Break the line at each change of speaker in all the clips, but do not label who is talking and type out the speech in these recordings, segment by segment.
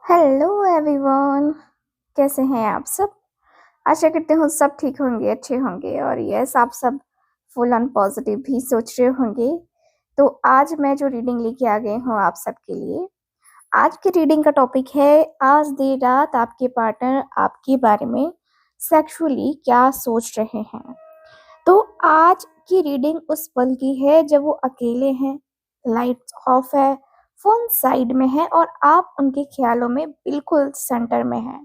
Hello everyone. कैसे हैं आप सब? आशा करते हूँ सब ठीक होंगे, अच्छे होंगे और यस आप सब फुल ऑन पॉजिटिव भी सोच रहे होंगे। तो आज मैं जो रीडिंग लेके आ गई हूँ आप सबके लिए, आज की रीडिंग का टॉपिक है आज देर रात आपके पार्टनर आपके बारे में सेक्सुअली क्या सोच रहे हैं। तो आज की रीडिंग उस पल की है जब वो अकेले हैं, लाइट्स ऑफ है, फोन साइड में है और आप उनके ख्यालों में बिल्कुल सेंटर में हैं।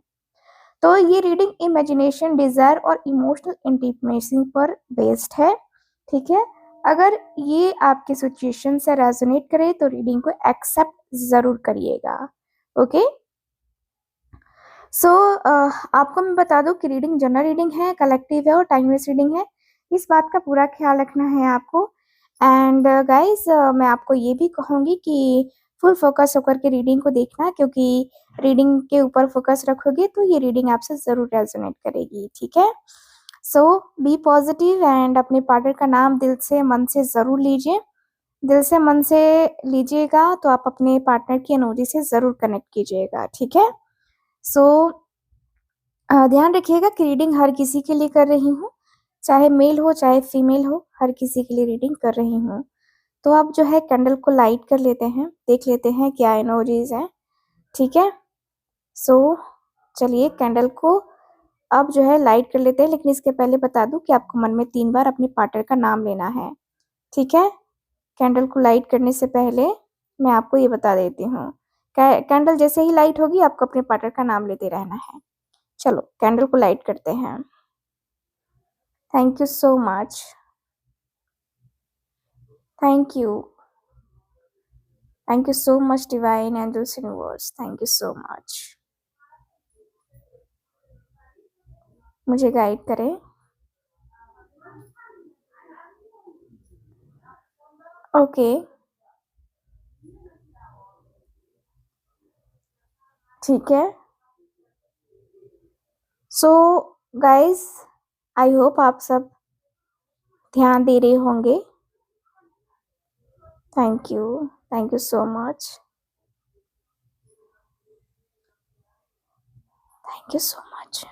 तो ये रीडिंग इमेजिनेशन, डिजायर और इमोशनल इंटीमेसी पर बेस्ड है। ठीक है, अगर ये आपके सिचुएशन से रेजोनेट करे तो रीडिंग को एक्सेप्ट जरूर करिएगा। ओके, सो आपको मैं बता दूं कि रीडिंग जनरल रीडिंग है, कलेक्टिव है और टाइमलेस रीडिंग है। इस बात का पूरा ख्याल रखना है आपको। एंड गाइस, मैं आपको ये भी कहूंगी कि फुल फोकस होकर के रीडिंग को देखना, क्योंकि रीडिंग के ऊपर फोकस रखोगे तो ये रीडिंग आपसे जरूर रेजोनेट करेगी। ठीक है, सो बी पॉजिटिव एंड अपने पार्टनर का नाम दिल से मन से जरूर लीजिए। दिल से मन से लीजिएगा तो आप अपने पार्टनर की एनर्जी से जरूर कनेक्ट कीजिएगा। ठीक है, सो ध्यान रखिएगा कि रीडिंग हर किसी के लिए कर रही हूँ, चाहे मेल हो चाहे फीमेल हो, हर किसी के लिए रीडिंग कर रही हूँ। तो अब जो है कैंडल को लाइट कर लेते हैं, देख लेते हैं क्या एनर्जीज हैं। ठीक है, सो चलिए कैंडल को अब जो है लाइट कर लेते हैं, लेकिन इसके पहले बता दूं कि आपको मन में 3 बार अपने पार्टनर का नाम लेना है। ठीक है, कैंडल को लाइट करने से पहले मैं आपको ये बता देती हूँ, कैंडल जैसे ही लाइट होगी आपको अपने पार्टनर का नाम लेते रहना है। चलो कैंडल को लाइट करते हैं। Thank you so much, thank you, thank you so much divine angels universe, thank you so much. मुझे गाइड करें। ओके, ठीक है, सो गाइस, आई होप आप सब ध्यान दे रहे होंगे। Thank you so much, thank you so much.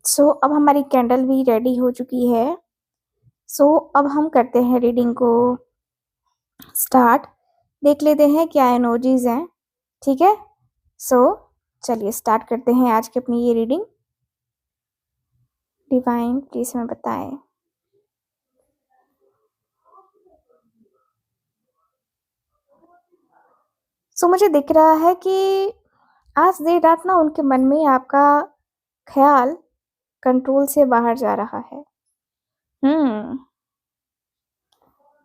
So अब हमारी कैंडल भी रेडी हो चुकी है। सो अब हम करते हैं रीडिंग को स्टार्ट, देख लेते हैं क्या एनर्जीज हैं। ठीक है, सो चलिए स्टार्ट करते हैं आज की अपनी ये रीडिंग। डिवाइन प्लीज हमें बताएं। सो मुझे दिख रहा है कि आज देर रात ना उनके मन में आपका ख्याल कंट्रोल से बाहर जा रहा है। हम्म,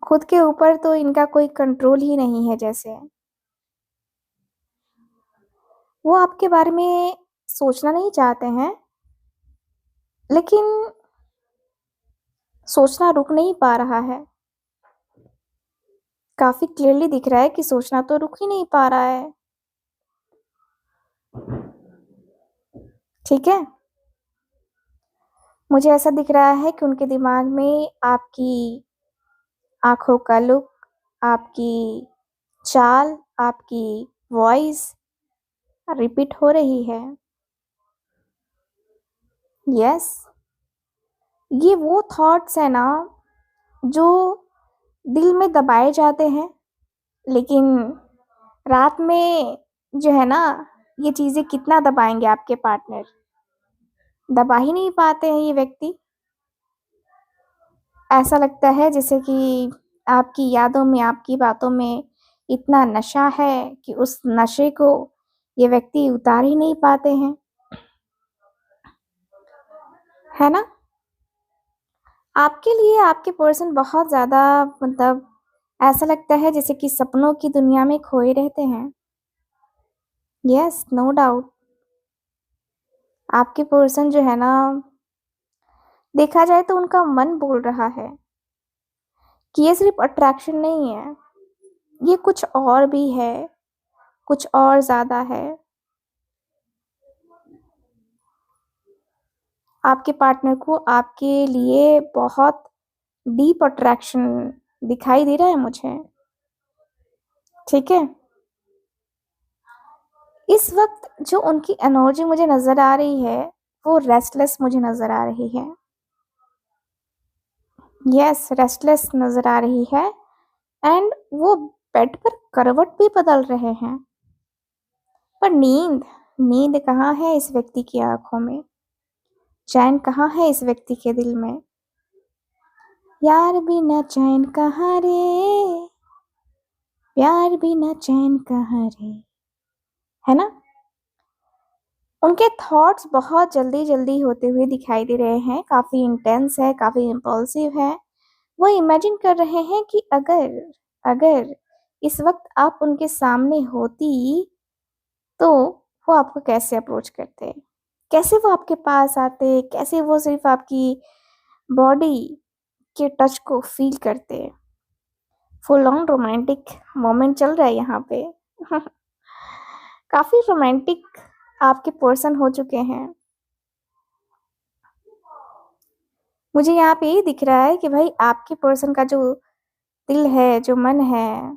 खुद के ऊपर तो इनका कोई कंट्रोल ही नहीं है। जैसे वो आपके बारे में सोचना नहीं चाहते हैं, लेकिन सोचना रुक नहीं पा रहा है। काफी क्लियरली दिख रहा है कि सोचना तो रुक ही नहीं पा रहा है। ठीक है, मुझे ऐसा दिख रहा है कि उनके दिमाग में आपकी आंखों का लुक, आपकी चाल, आपकी वॉइस रिपीट हो रही है। यस, ये वो थॉट्स है ना जो दिल में दबाए जाते हैं, लेकिन रात में जो है ना, ये चीजें कितना दबाएंगे आपके पार्टनर, दबा ही नहीं पाते हैं ये व्यक्ति। ऐसा लगता है जैसे कि आपकी यादों में, आपकी बातों में इतना नशा है कि उस नशे को ये व्यक्ति उतार ही नहीं पाते हैं, है ना। आपके लिए आपके पर्सन बहुत ज्यादा, मतलब ऐसा लगता है जैसे कि सपनों की दुनिया में खोए रहते हैं। यस, नो डाउट, आपके पर्सन जो है ना, देखा जाए तो उनका मन बोल रहा है कि ये सिर्फ अट्रैक्शन नहीं है, ये कुछ और भी है, कुछ और ज्यादा है। आपके पार्टनर को आपके लिए बहुत डीप अट्रैक्शन दिखाई दे रहा है मुझे। ठीक है, इस वक़्त जो उनकी एनर्जी मुझे नज़र आ रही है, वो रेस्टलेस मुझे नज़र आ रही है। यस, रेस्टलेस नज़र आ रही है एंड वो बेड पर करवट भी बदल रहे हैं। पर नींद कहाँ है इस व्यक्ति की आँखों में? चैन कहाँ है इस व्यक्ति के दिल में? यार बिना चैन कहाँ रे, प्यार बिना चैन कहाँ रे, है ना? उनके थॉट्स बहुत जल्दी-जल्दी होते हुए दिखाई दे रहे हैं, काफ़ी इंटेंस है, काफ़ी इम्पल्सिव है। वो इमेजिन कर रहे हैं कि अगर इस वक़्त आप उनके सामने होती, तो वो आपको कैसे अप्रोच करते? कैसे वो आपके पास आते? कैसे वो सिर्फ़ आपकी बॉडी के टच को फ़ील करते? फुल ऑन रोमांटिक मोमेंट चल रहा है यहाँ पे। काफ़ी रोमांटिक आपके पर्सन हो चुके हैं। मुझे यहाँ पे ये दिख रहा है कि भाई आपके पर्सन का जो दिल है, जो मन है,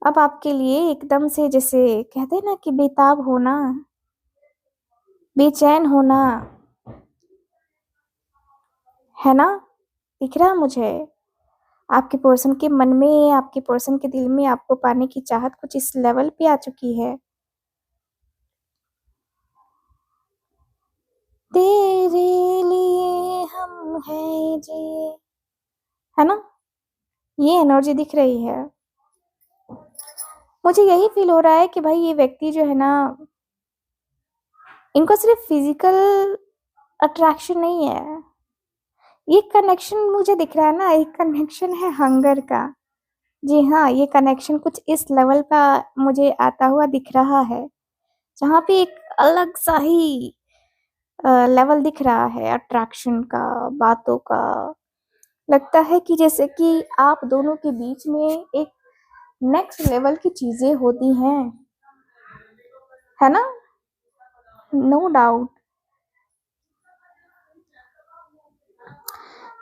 अब आपके लिए एकदम से जैसे कहते हैं ना कि बेताब होना, बेचैन होना, है ना? दिख रहा है मुझे। आपके पर्सन के मन में, आपके पर्सन के दिल में आपको पाने की चाहत कुछ इस लेवल पे आ चुकी है। तेरे लिए हम हैं जिए, है ना? ये एनर्जी दिख रही है। मुझे यही फ़ील हो रहा है कि भाई ये व्यक्ति जो है ना, इनको सिर्फ़ फ़िज़िकल अट्रैक्शन नहीं है। ये कनेक्शन मुझे दिख रहा है ना, एक कनेक्शन है हंगर का। जी हाँ, ये कनेक्शन कुछ इस लेवल का मुझे आता हुआ दिख रहा है, जहाँ पे एक अलग-सा ही लेवल दिख रहा है अट्रैक्शन का, बातों का। लगता है कि जैसे कि आप दोनों के बीच में एक नेक्स्ट लेवल की चीज़ें होती हैं, है ना? No doubt.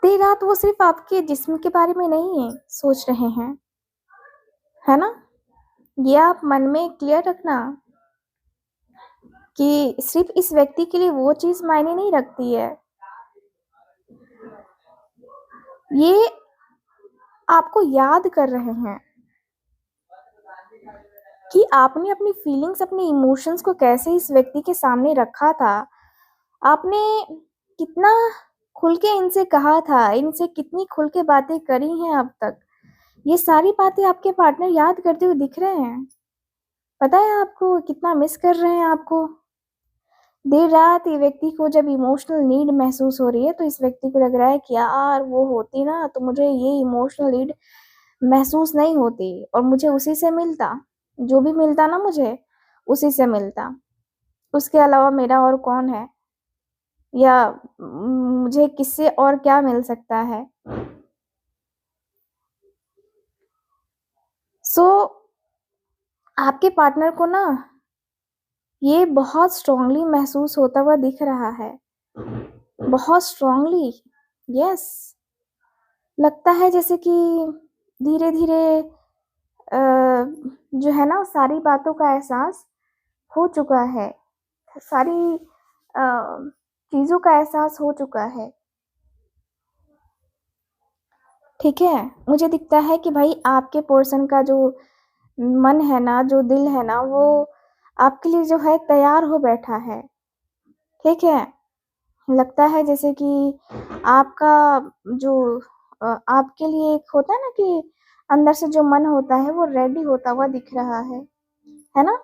देर रात वो सिर्फ़ आपके जिस्म के बारे में नहीं सोच रहे हैं, है ना? ये आप मन में क्लियर रखना कि सिर्फ़ इस व्यक्ति के लिए वो चीज़ मायने नहीं रखती है। ये आपको याद कर रहे हैं कि आपने अपनी फीलिंग्स, अपने इमोशंस को कैसे इस व्यक्ति के सामने रखा था। आपने कितना खुल के इनसे कहा था, इनसे कितनी खुल के बातें करी हैं अब तक। ये सारी बातें आपके पार्टनर याद करते हुए दिख रहे हैं। पता है आपको कितना मिस कर रहे हैं आपको। देर रात ये व्यक्ति को जब इमोशनल नीड महसूस हो रही है, तो इस व्यक्ति को लग रहा है कि यार वो होती ना, तो मुझे ये इमोशनल नीड महसूस नहीं होती और मुझे उसी से मिलता। जो भी मिलता ना मुझे, उसी से मिलता। उसके अलावा मेरा और कौन है? या मुझे किससे और क्या मिल सकता है? सो आपके पार्टनर को ना ये बहुत स्ट्रांगली महसूस होता हुआ दिख रहा है। बहुत स्ट्रांगली, यस। लगता है जैसे कि धीरे-धीरे अ, जो है ना सारी बातों का एहसास हो चुका है। सारी चीज़ों का एहसास हो चुका है। ठीक है? मुझे दिखता है कि भाई आपके पर्सन का जो मन है ना, जो दिल है ना, वो आपके लिए जो है तैयार हो बैठा है। ठीक है? लगता है जैसे कि आपका जो आपके लिए एक होता है ना कि अंदर से जो मन होता है वो रेडी होता हुआ दिख रहा है ना?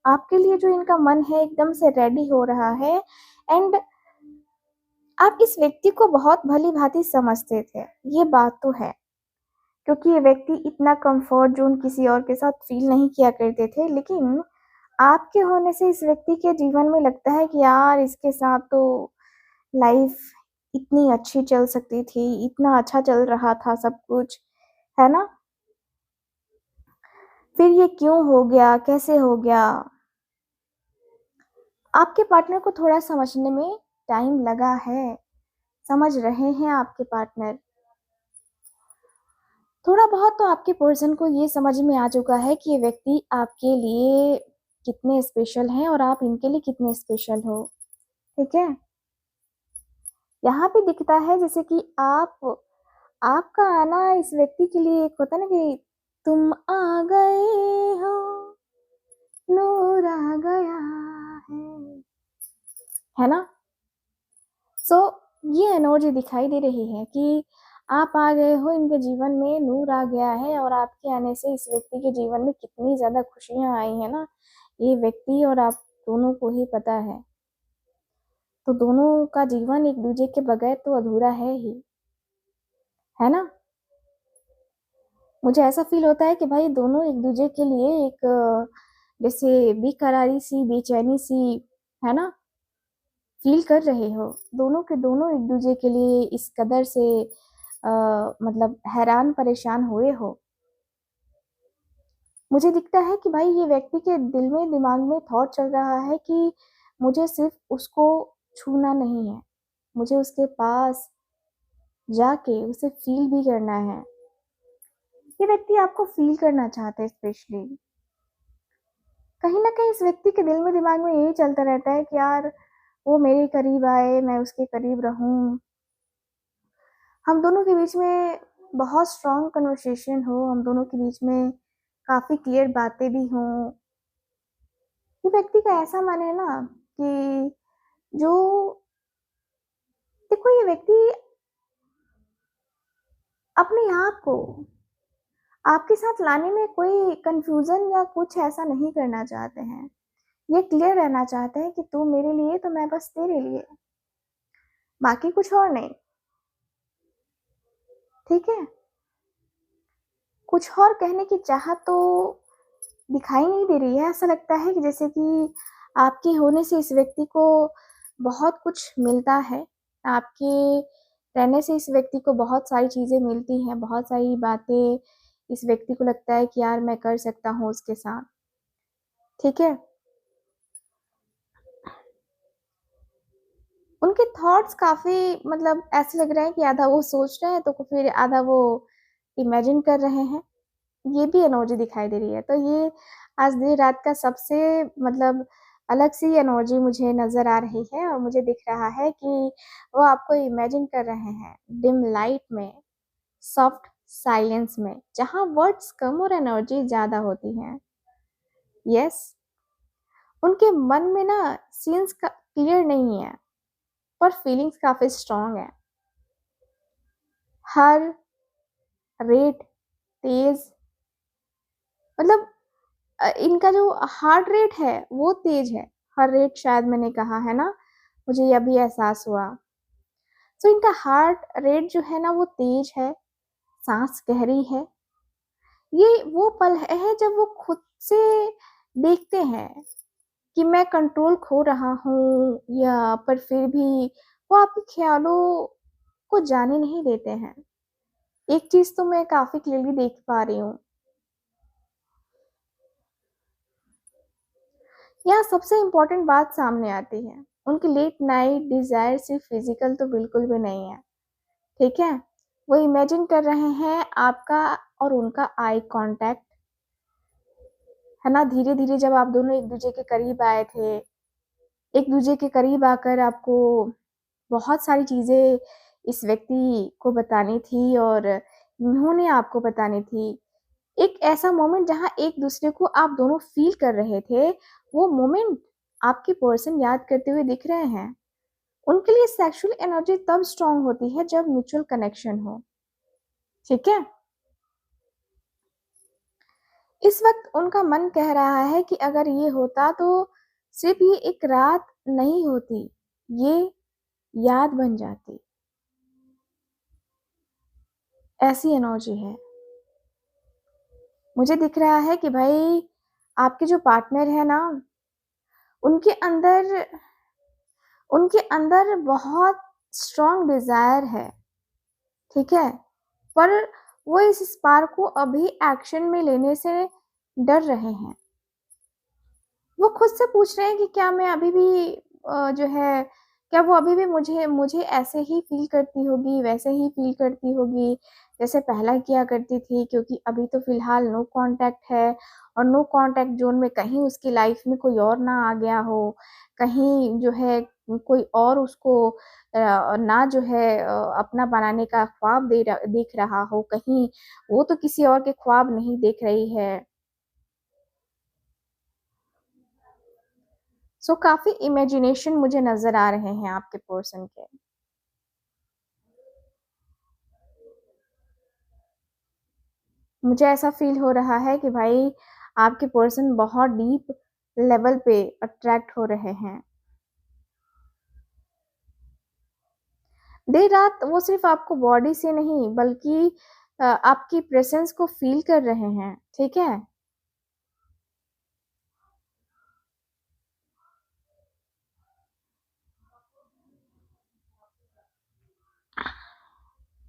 आपके लिए जो इनका मन है एकदम से रेडी हो रहा है एंड आप इस व्यक्ति को बहुत भली-भाँति समझते थे, ये बात तो है। क्योंकि ये व्यक्ति इतना कम्फर्ट ज़ोन किसी और के साथ फ़ील नहीं किया करते थे, लेकिन आपके होने से इस व्यक्ति के जीवन में लगता है कि यार इसके साथ तो लाइफ़ इतनी अच्छी चल सकती थी, इतना अच्छा चल रहा था सब कुछ, है ना? फिर ये क्यों हो गया, कैसे हो गया? आपके पार्टनर को थोड़ा समझने में टाइम लगा है, समझ रहे हैं आपके पार्टनर। थोड़ा बहुत तो आपके पर्सन को ये समझ में आ चुका है कि ये व्यक्ति आपके लिए कितने स्पेशल हैं और आप इनके लिए कितने स्पेशल हो। ठीक है, यहाँ पे दिखता है जैसे कि आपका आना इस व्यक्ति के लिए एक होता है ना कि तुम आ गए हो, नूर आ गया है ना। सो ये एनर्जी दिखाई दे रही है कि आप आ गए हो इनके जीवन में, नूर आ गया है, और आपके आने से इस व्यक्ति के जीवन में कितनी ज्यादा खुशियां आई है ना, ये व्यक्ति और आप दोनों को ही पता है। तो दोनों का जीवन एक दूसरे के बगैर तो अधूरा है ना। मुझे ऐसा फील होता है कि भाई दोनों एक दूसरे के लिए एक जैसे बेकरारी सी, बेचैनी सी, है ना, फील कर रहे हो। दोनों के दोनों एक दूसरे के लिए इस कदर से मतलब हैरान परेशान हुए हो। मुझे दिखता है कि भाई ये व्यक्ति के दिल में, दिमाग में थॉट चल रहा है कि मुझे सिर्फ उसको छूना नहीं है, मुझे उसके पास जाके उसे फील भी करना है। ये व्यक्ति आपको फील करना चाहते हैं स्पेशली। कहीं ना कहीं इस व्यक्ति के दिल में, दिमाग में यही चलता रहता है कि यार वो मेरे करीब आए, मैं उसके करीब रहूं, हम दोनों के बीच में बहुत स्ट्रांग कन्वर्सेशन हो, हम दोनों के बीच में काफी क्लियर बातें भी हों। ये व्यक्ति का ऐसा मन है ना कि जो, देखो ये व्यक्ति अपने आप को आपके साथ लाने में कोई कंफ्यूजन या कुछ ऐसा नहीं करना चाहते हैं। ये क्लियर रहना चाहते हैं कि तू मेरे लिए तो मैं बस तेरे लिए, बाकी कुछ और नहीं। ठीक है, कुछ और कहने की चाहत तो दिखाई नहीं दे रही है। ऐसा लगता है कि जैसे कि आपके होने से इस व्यक्ति को बहुत कुछ मिलता है, आपके रहने से इस व्यक्ति को बहुत सारी चीजें मिलती हैं, बहुत सारी बातें इस व्यक्ति को लगता है कि यार मैं कर सकता हूँ उसके साथ। ठीक है, उनके थॉट्स काफी मतलब ऐसे लग रहे हैं कि आधा वो सोच रहे हैं तो फिर आधा वो इमेजिन कर रहे हैं। ये भी एनर्जी दिखाई दे रही है। तो ये आज देर रात का सबसे मतलब अलग सी एनर्जी मुझे नजर आ रही है, और मुझे दिख रहा है कि वो आपको इमेजिन कर रहे हैं डिम लाइट में, सॉफ्ट साइलेंस में, जहां वर्ड्स कम और एनर्जी ज्यादा होती हैं। यस, उनके मन में ना सीन्स का क्लियर नहीं है, पर फीलिंग्स काफी स्ट्रांग है। हर रेट तेज, मतलब इनका जो हार्ट रेट है वो तेज है। हर रेट शायद मैंने कहा है ना, मुझे ये अभी एहसास हुआ। तो इनका हार्ट रेट जो है ना वो तेज है, सांस गहरी है। ये वो पल है जब वो खुद से देखते हैं कि मैं कंट्रोल खो रहा हूँ, या पर फिर भी वो आपके ख्यालों को जाने नहीं देते हैं। एक चीज तो मैं काफी क्लियरली देख पा रही हूँ, यहाँ सबसे इम्पोर्टेंट बात सामने आती है। उनकी लेट नाइट डिजायर सिर्फ फिजिकल तो बिल्कुल भी नहीं है। ठीक है, वो इमेजिन कर रहे हैं आपका और उनका आई कांटेक्ट, है ना। धीरे धीरे जब आप दोनों एक दूसरे के करीब आए थे, एक दूसरे के करीब आकर आपको बहुत सारी चीजें इस व्यक्ति को बतानी थी और इन्होंने आपको बतानी थी। एक ऐसा मोमेंट जहां एक दूसरे को आप दोनों फील कर रहे थे, वो मोमेंट आपके पर्सन याद करते हुए दिख रहे हैं। उनके लिए सेक्सुअल एनर्जी तब स्ट्रांग होती है जब म्यूचुअल कनेक्शन हो। ठीक है, इस वक्त उनका मन कह रहा है कि अगर ये होता तो सिर्फ ये एक रात नहीं होती, ये याद बन जाती। ऐसी एनर्जी है। मुझे दिख रहा है कि भाई आपके जो पार्टनर है ना, उनके अंदर उनके अंदर बहुत स्ट्रांग डिजायर है। ठीक है, पर वो इस स्पार्क को अभी एक्शन में लेने से डर रहे हैं। वो खुद से पूछ रहे हैं कि क्या मैं अभी भी जो है क्या वो अभी भी मुझे मुझे ऐसे ही फ़ील करती होगी, वैसे ही फ़ील करती होगी, जैसे पहला किया करती थी? क्योंकि अभी तो फ़िलहाल नो कॉन्टैक्ट है और नो कॉन्टैक्ट ज़ोन में कहीं उसकी लाइफ़ में कोई और ना आ गया हो, कहीं जो है कोई और उसको ना जो है अपना बनाने का ख्वाब देख रहा हो, कहीं वो तो किसी और के ख्वाब नहीं देख रही है। सो काफ़ी इमेजिनेशन मुझे नज़र आ रहे हैं आपके पर्सन के। मुझे ऐसा फ़ील हो रहा है कि भाई आपके पर्सन बहुत डीप लेवल पे अट्रैक्ट हो रहे हैं। देर रात वो सिर्फ़ आपको बॉडी से नहीं बल्कि आपकी प्रेज़ेंस को फ़ील कर रहे हैं, ठीक है?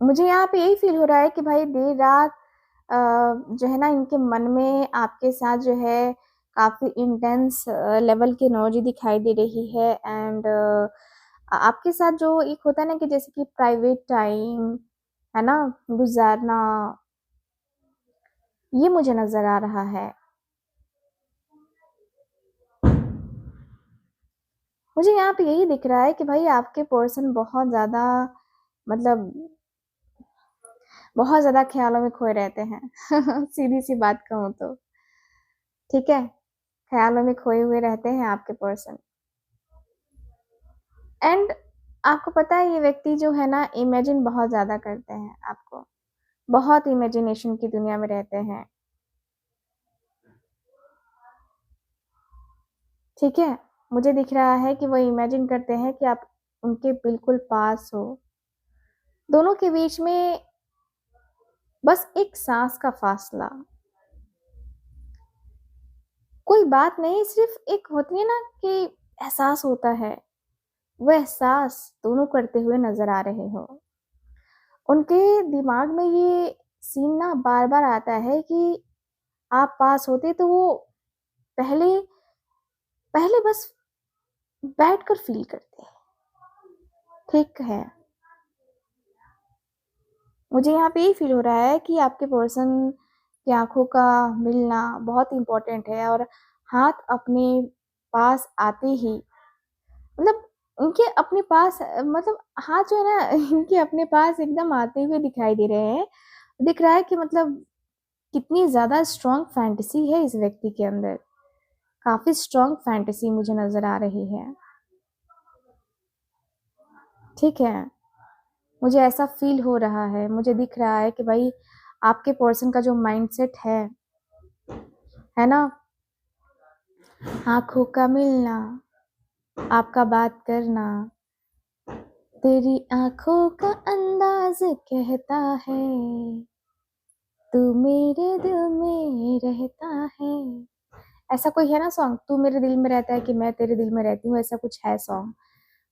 मुझे यहाँ पे यही फ़ील हो रहा है कि भाई देर रात जो है ना इनके मन में आपके साथ जो है काफ़ी इंटेंस लेवल की एनर्जी दिखाई दे रही है एंड आपके साथ जो एक होता है ना कि जैसे कि प्राइवेट टाइम, है ना, गुज़ारना, ये मुझे नज़र आ रहा है। मुझे यहाँ पे यही दिख रहा है कि भाई आपके पर्सन बहुत ज़्यादा मतलब बहुत ज़्यादा ख़्यालों में खोए रहते हैं। सीधी-सी बात कहूँ तो, ठीक है? ख़्यालों में खोए हुए रहते हैं आपके पर्सन एंड आपको पता है ये व्यक्ति जो है ना इमेजिन बहुत ज़्यादा करते हैं आपको, बहुत इमेजिनेशन की दुनिया में रहते हैं, ठीक है? मुझे दिख रहा है कि वो इमेजिन करते हैं कि आप उनके बिल्कुल पास हो। दोनों के बीच में बस एक साँस का फ़ासला। कोई बात नहीं, सिर्फ़ एक होती है ना कि एहसास होता है, वो एहसास दोनों करते हुए नज़र आ रहे हो। उनके दिमाग में ये सीन ना बार-बार आता है कि आप पास होते तो वो पहले पहले बस बैठकर फ़ील करते, ठीक है। मुझे यहाँ पे ये फ़ील हो रहा है कि आपके पर्सन की आँखों का मिलना बहुत इम्पोर्टेंट है और हाथ अपने पास आते ही मतलब उनके अपने पास मतलब हाथ जो है ना इनके अपने पास एकदम आते हुए दिखाई दे रहे हैं। दिख रहा है कि मतलब कितनी ज़्यादा स्ट्रॉन्ग फैंटेसी है इस व्यक्ति के अंदर। काफ़ी स्ट्रॉन्ग फैंटेसी मुझे नज़र आ रही है। ठीक है? मुझे ऐसा फ़ील हो रहा है, मुझे दिख रहा है कि भाई आपके पर्सन का जो माइंडसेट है ना? आँखों का मिलना, आपका बात करना, तेरी आँखों का अंदाज़ कहता है, तू मेरे दिल में रहता है। ऐसा कोई है ना सॉन्ग, तू मेरे दिल में रहता है कि मैं तेरे दिल में रहती हूँ, ऐसा कुछ है सॉन्ग।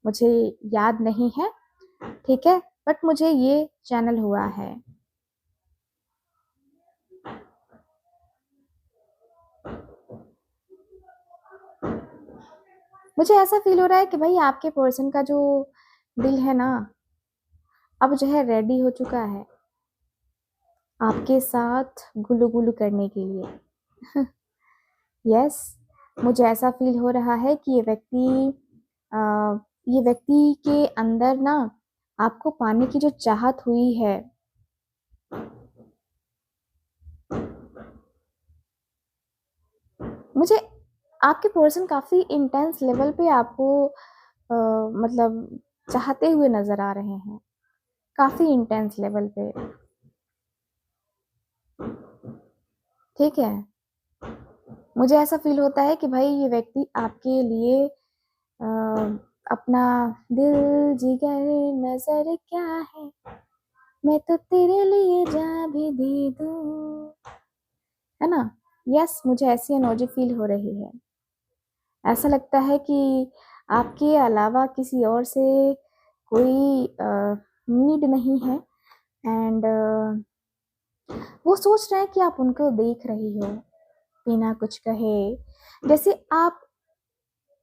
मुझे याद नहीं है, ठीक है? बट मुझे ये चैनल हुआ है। मुझे ऐसा फ़ील हो रहा है कि भाई आपके पर्सन का जो दिल है ना, अब जो है रेडी हो चुका है, आपके साथ गुलु-गुलु करने के लिए। यस, मुझे ऐसा फ़ील हो रहा है कि अ, ये व्यक्ति के अंदर ना आपको पाने की जो चाहत हुई है, मुझे आपके पर्सन काफ़ी इंटेंस लेवल पे आपको मतलब चाहते हुए नज़र आ रहे हैं, काफ़ी इंटेंस लेवल पे, ठीक है? मुझे ऐसा फ़ील होता है कि भाई ये व्यक्ति आपके लिए अ, अपना दिल, जिगर, नज़र क्या है, मैं तो तेरे लिए जान भी दे दूँ, है ना? यस, मुझे ऐसी एनर्जी फ़ील हो रही है। ऐसा लगता है कि आपके अलावा किसी और से कोई नीड नहीं है एंड वो सोच रहे हैं कि आप उनको देख रही हो, बिना कुछ कहे। जैसे आप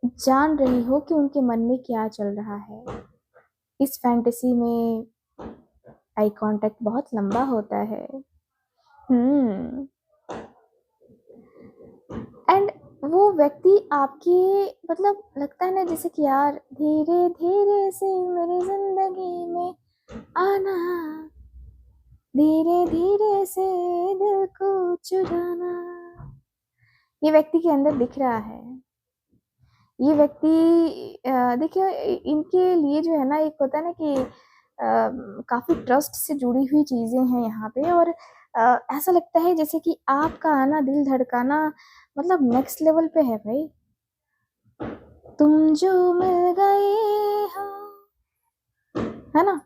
जान रही हो कि उनके मन में क्या चल रहा है। इस फैंटेसी में आई कांटेक्ट बहुत लंबा होता है। एंड वो व्यक्ति आपके मतलब लगता है ना जैसे कि यार धीरे धीरे से मेरी जिंदगी में आना, धीरे धीरे से दिल को चुराना, ये व्यक्ति के अंदर दिख रहा है। ये व्यक्ति देखिए इनके लिए जो है ना एक होता है ना कि काफी ट्रस्ट से जुड़ी हुई चीजें हैं यहाँ पे। और ऐसा लगता है जैसे कि आपका आना, दिल धड़काना मतलब नेक्स्ट लेवल पे है भाई। तुम जो मिल गए हो, है ना,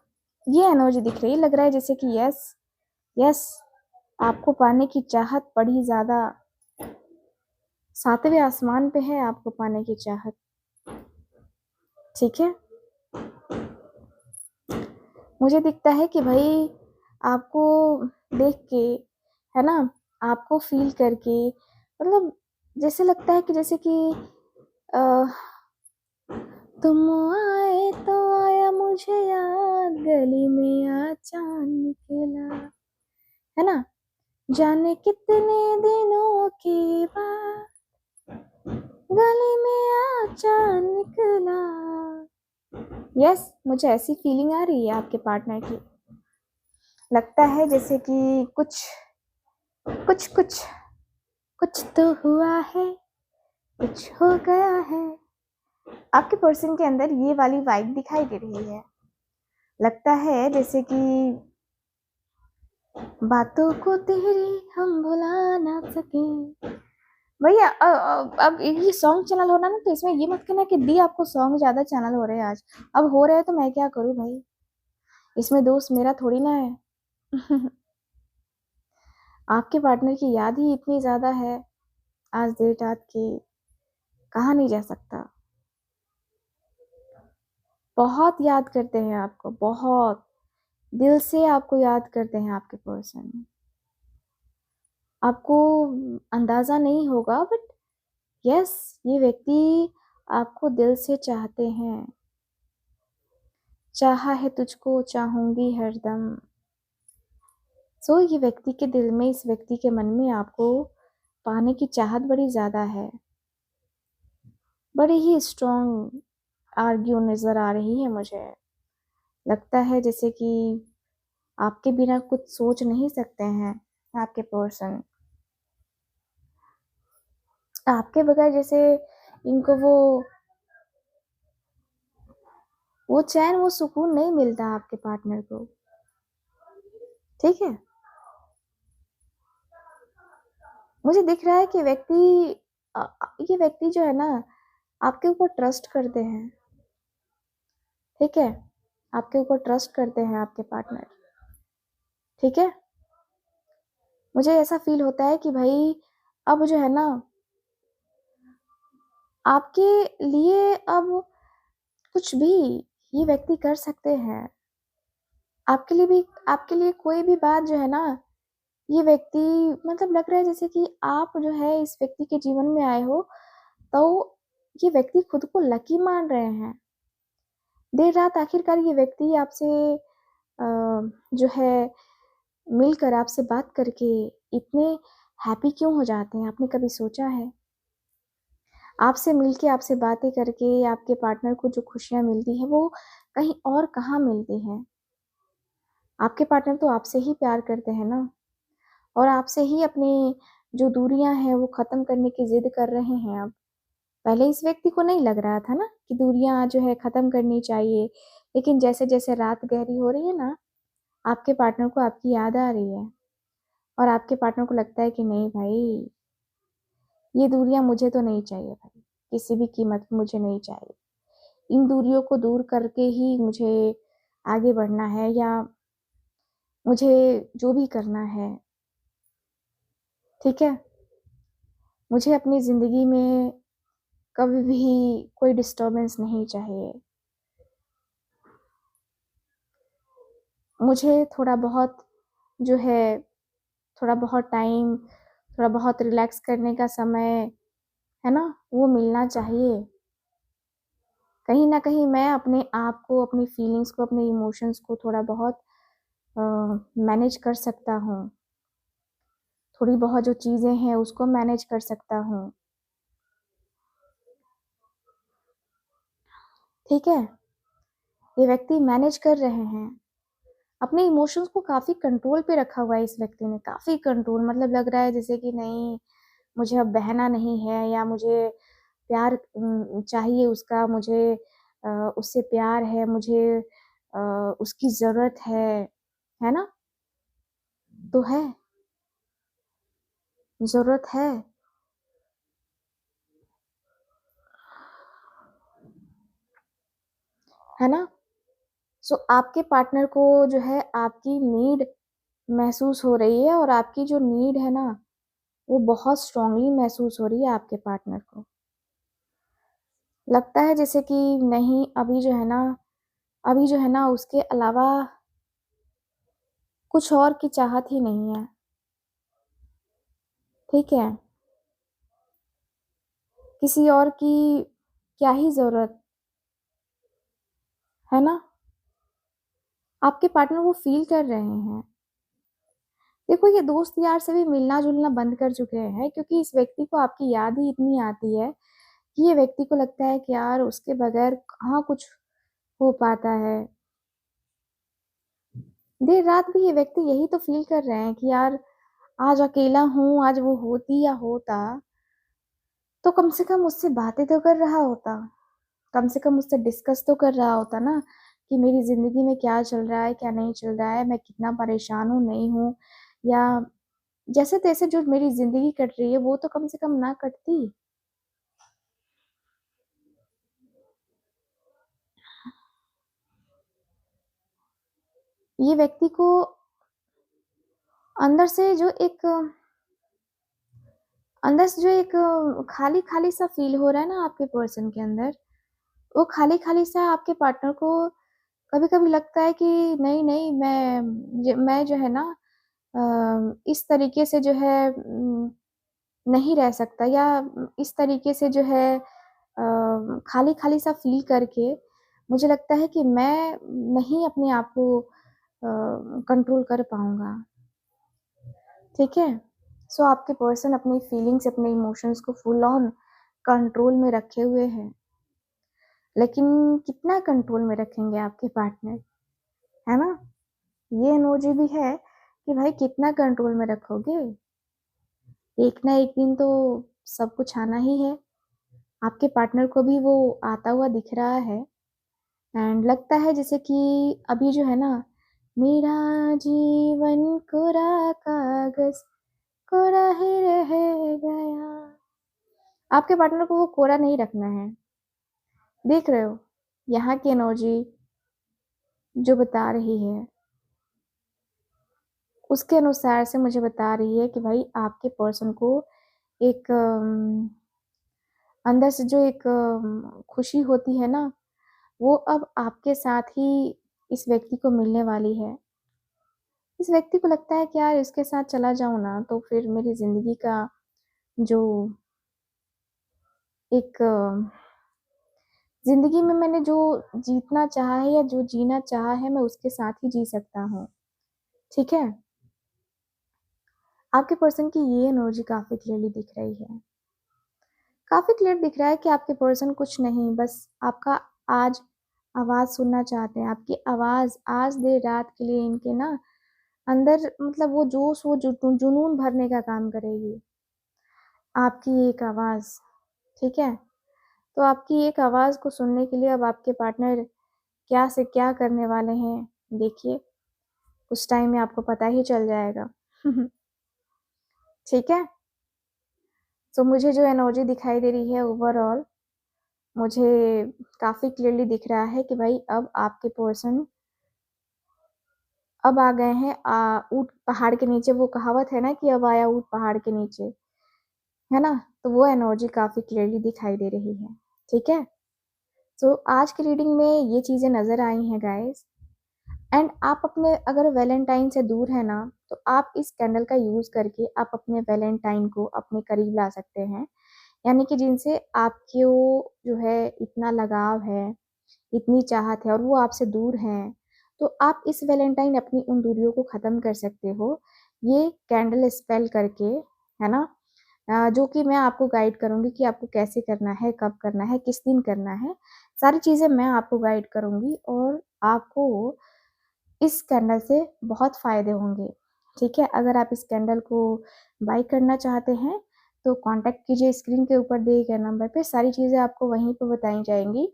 ये एनर्जी दिख रही है। लग रहा है जैसे कि यस यस, आपको पाने की चाहत बड़ी ज्यादा, सातवें आसमान पे है आपको पाने की चाहत। ठीक है, मुझे दिखता है कि भाई आपको देख के, है ना, आपको फील करके मतलब जैसे लगता है कि जैसे कि अ, तुम आए तो आया मुझे याद, गली में आ चांद निकला, है ना, जाने कितने दिनों के बाद गली में आ चांद निकला। यस, मुझे ऐसी फीलिंग आ रही है आपके पार्टनर की। लगता है जैसे कि कुछ कुछ कुछ कुछ तो हुआ है, कुछ हो गया है। आपके पर्सन के अंदर ये वाली वाइब दिखाई दे रही है। लगता है जैसे कि बातों को तेरी हम भुला ना सके। भैया अब ये सॉन्ग चैनल हो रहा है ना, तो इसमें ये मत कहना कि दी आपको सॉन्ग ज्यादा चैनल हो रहे हैं आज। अब हो रहे हैं तो मैं क्या करूं भाई, इसमें दोस्त मेरा थोड़ी ना है। आपके पार्टनर की याद ही इतनी ज्यादा है आज देर रात की, कहा नहीं जा सकता। बहुत याद करते हैं आपको, बहुत दिल से आपको याद करते हैं आपके पर्सन। आपको अंदाजा नहीं होगा बट यस, ये व्यक्ति आपको दिल से चाहते हैं। चाहा है तुझको चाहूंगी हरदम। सो ये व्यक्ति के दिल में, इस व्यक्ति के मन में आपको पाने की चाहत बड़ी ज्यादा है। बड़ी ही स्ट्रॉन्ग आर्ग्यू नजर आ रही है मुझे। लगता है जैसे कि आपके बिना कुछ सोच नहीं सकते हैं आपके पर्सन। आपके बगैर जैसे इनको वो चैन, वो सुकून नहीं मिलता आपके पार्टनर को। ठीक है, मुझे दिख रहा है कि ये व्यक्ति जो है ना आपके ऊपर ट्रस्ट करते हैं। ठीक है, आपके ऊपर ट्रस्ट करते हैं आपके पार्टनर। ठीक है, मुझे ऐसा फील होता है कि भाई अब जो है ना आपके लिए अब कुछ भी ये व्यक्ति कर सकते हैं। आपके लिए भी, आपके लिए कोई भी बात जो है ना, ये व्यक्ति मतलब लग रहा है जैसे कि आप जो है इस व्यक्ति के जीवन में आए हो तो ये व्यक्ति खुद को लकी मान रहे हैं। देर रात आखिरकार ये व्यक्ति आपसे जो है मिलकर, आपसे बात करके इतने हैप्पी क्यों हो जाते हैं, आपने कभी सोचा है? आपसे मिलके, आपसे बातें करके आपके पार्टनर को जो खुशियां मिलती है वो कहीं और कहाँ मिलती हैं। आपके पार्टनर तो आपसे ही प्यार करते हैं ना, और आपसे ही अपनी जो दूरियां हैं वो खत्म करने की जिद कर रहे हैं अब। पहले इस व्यक्ति को नहीं लग रहा था ना कि दूरियां जो है खत्म करनी चाहिए, लेकिन जैसे जैसे रात गहरी हो रही है ना, आपके पार्टनर को आपकी याद आ रही है। और आपके पार्टनर को लगता है कि नहीं भाई, ये दूरियां मुझे तो नहीं चाहिए भाई, किसी भी कीमत पे मुझे नहीं चाहिए। इन दूरियों को दूर करके ही मुझे आगे बढ़ना है, या मुझे जो भी करना है। ठीक है, मुझे अपनी जिंदगी में कभी भी कोई डिस्टरबेंस नहीं चाहिए। मुझे थोड़ा बहुत जो है, थोड़ा बहुत टाइम, थोड़ा बहुत रिलैक्स करने का समय, है ना, वो मिलना चाहिए। कहीं न कहीं मैं अपने आप को, अपनी फीलिंग्स को, अपने इमोशंस को थोड़ा बहुत मैनेज कर सकता हूँ। थोड़ी बहुत जो चीज़ें हैं उसको मैनेज कर सकता हूँ। ठीक है? ये व्यक्ति मैनेज कर रहे हैं। अपने इमोशंस को काफ़ी कंट्रोल पे रखा हुआ है इस व्यक्ति ने, काफ़ी कंट्रोल, मतलब लग रहा है जैसे कि नहीं, मुझे अब बहना नहीं है, या मुझे प्यार चाहिए उसका, मुझे उससे प्यार है, मुझे अ, उसकी ज़रूरत है ना? तो है, ज़रूरत है ना? सो आपके पार्टनर को जो है आपकी नीड महसूस हो रही है, और आपकी जो नीड है ना, वो बहुत स्ट्रांगली महसूस हो रही है आपके पार्टनर को। लगता है जैसे कि नहीं, अभी जो है ना उसके अलावा कुछ और की चाहत ही नहीं है, ठीक है? किसी और की क्या ही ज़रूरत, है ना? आपके पार्टनर वो फ़ील कर रहे हैं। देखो, ये दोस्त यार से भी मिलना-जुलना बंद कर चुके हैं, क्योंकि इस व्यक्ति को आपकी याद ही इतनी आती है कि ये व्यक्ति को लगता है कि यार उसके बगैर कहाँ कुछ हो पाता है। देर रात भी ये व्यक्ति यही तो फ़ील कर रहे हैं कि यार आज अकेला हूँ, आज वो होती या होता, तो कम से कम मुझसे बातें तो कर रहा होता। कम से कम मुझसे डिस्कस तो कर रहा होता ना, कि मेरी ज़िंदगी में क्या चल रहा है, क्या नहीं चल रहा है, मैं कितना परेशान हूँ, नहीं हूँ, या जैसे-तैसे जो मेरी ज़िंदगी कट रही है, वो तो कम से कम ना कटती। ये व्यक्ति को अंदर से जो एक अंदर से जो एक खाली-खाली सा फ़ील हो रहा है ना आपके पर्सन के अंदर, वो खाली-खाली सा आपके पार्टनर को कभी-कभी लगता है कि नहीं-नहीं, मैं जो है ना इस तरीके से जो है नहीं रह सकता, या इस तरीके से जो है खाली-खाली सा फ़ील करके मुझे लगता है कि मैं नहीं अपने आप को कंट्रोल कर पाऊँगा, ठीक है? सो आपके पर्सन अपनी फीलिंग्स, अपने इमोशंस को फुल ऑन कंट्रोल में रखे हुए हैं। लेकिन कितना कंट्रोल में रखेंगे आपके पार्टनर, है ना? ये इमोजी भी है कि भाई कितना कंट्रोल में रखोगे? एक ना एक दिन तो सब कुछ आना ही है। आपके पार्टनर को भी वो आता हुआ दिख रहा है, एंड लगता है जैसे कि अभी जो है ना, मेरा जीवन कोरा कागज़ कोरा ही रह गया। आपके पार्टनर को वो कोरा नहीं रखना है। देख रहे हो? यहाँ की एनर्जी जो बता रही है, उसके अनुसार से मुझे बता रही है कि भाई आपके पर्सन को एक अंदर से जो एक खुशी होती है ना, वो अब आपके साथ ही इस व्यक्ति को मिलने वाली है। इस व्यक्ति को लगता है कि यार इसके साथ चला जाऊँ ना, तो फिर मेरी ज़िंदगी का जो एक ज़िंदगी में मैंने जो जीतना चाहा है, या जो जीना चाहा है, मैं उसके साथ ही जी सकता हूँ। ठीक है? आपके पर्सन की ये एनर्जी काफ़ी क्लियरली दिख रही है। काफ़ी क्लियर दिख रहा है कि आपके पर्सन कुछ नहीं, बस आपका आज आवाज़ सुनना चाहते हैं। आपकी आवाज़ आज देर रात के लिए इनके ना अंदर, मतलब वो जोश, वो जुनून भरने का काम करेगी। आपकी एक आवाज़, ठीक है? तो आपकी एक आवाज़ को सुनने के लिए अब आपके पार्टनर क्या से क्या करने वाले हैं, देखिए, कुछ टाइम में आपको पता ही चल जाएगा। ठीक है? तो मुझे जो एनर्जी दिखाई दे रही है ओवरऑल, मुझे काफ़ी क्लियरली दिख रहा है कि भाई अब आपके पर्सन अब आ गए हैं ऊँट पहाड़ के नीचे, वो कहावत है ना कि अब आया ऊँट पहाड़ के नीचे, है ना? तो वो एनर्जी काफ़ी क्लियरली दिखाई दे रही है, ठीक है? तो आज की रीडिंग में ये चीज़ें नज़र आई हैं गाइज़, एंड आप अपने अगर वैलेंटाइन से दूर हैं ना, तो आप इस कैंडल का यूज़ करके आप अपने वैलेंटाइन को अपने करीब ला सकते हैं। यानी कि जिनसे आपको जो है इतना लगाव है, इतनी चाहत है और वो आपसे दूर हैं, तो आप इस वैलेंटाइन अपनी उन दूरियों को ख़त्म कर सकते हो ये कैंडल स्पेल करके, है ना? जो कि मैं आपको गाइड करूँगी कि आपको कैसे करना है, कब करना है, किस दिन करना है, सारी चीज़ें मैं आपको गाइड करूँगी और आपको इस कैंडल से बहुत फ़ायदे होंगे, ठीक है? अगर आप इस कैंडल को बाय करना चाहते हैं, तो कॉन्टैक्ट कीजिए स्क्रीन के ऊपर दिए गए नंबर पे, सारी चीज़ें आपको वहीं पे बताई जाएँगी।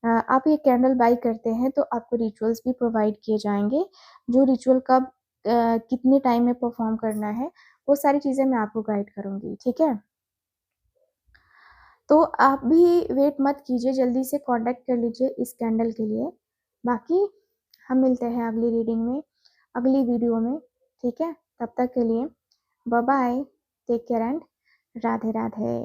आप ये कैंडल बाय करते हैं तो आपको रिचुअल्स भी प्रोवाइड किए जाएँगे, जो रिचुअल कब कितने टाइम में परफ़ॉर्म करना है, वो सारी चीज़ें मैं आपको गाइड करूँगी, ठीक है? तो आप भी वेट मत कीजिए, जल्दी से कॉन्टैक्ट कर लीजिए इस कैंडल के लिए। बाकी हम मिलते हैं अगली रीडिंग में, अगली वीडियो में, ठीक है? तब तक के लिए bye-bye, take care and Radhe Radhe.